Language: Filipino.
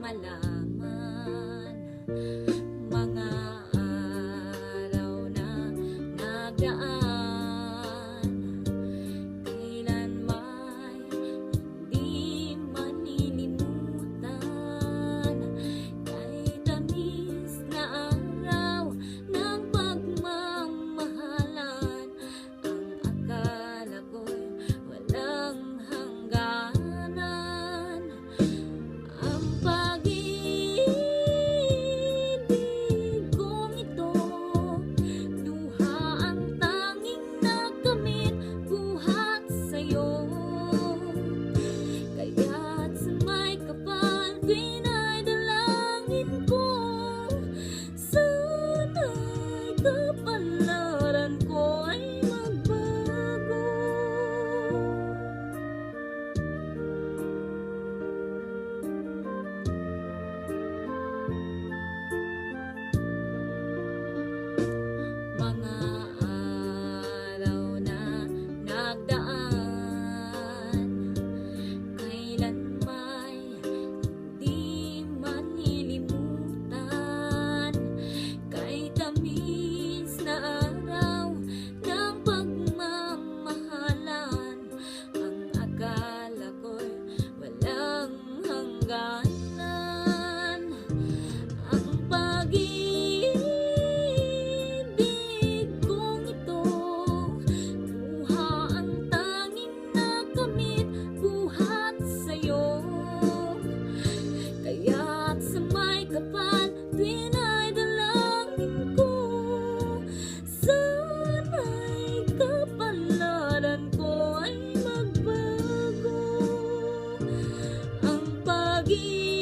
malaman. Mga araw na nagdaan, kailan may hindi manilimutan. Kay tamis na araw ng pagmamahalan, ang akala ko'y walang hangganan. Ang pag-ibig kong ito, luha ang tanging nakamit, buhat sa'yo. Kaya't sa may kapal, dinadalangin ko, sana'y kapalaran ko ay magbago. Mga araw na nagdaan, kailan may hindi manilimutan. Kay tamis na araw ng pagmamahalan, ang akala ko'y walang hangganan. Ang pag-ibig kong ito, luha ang tanging nakamit, buhat sa'yo. Kaya't sa may kapal, dinadalangin ko, sana'y kapalaran ko ay magbago. Ang pag-ibig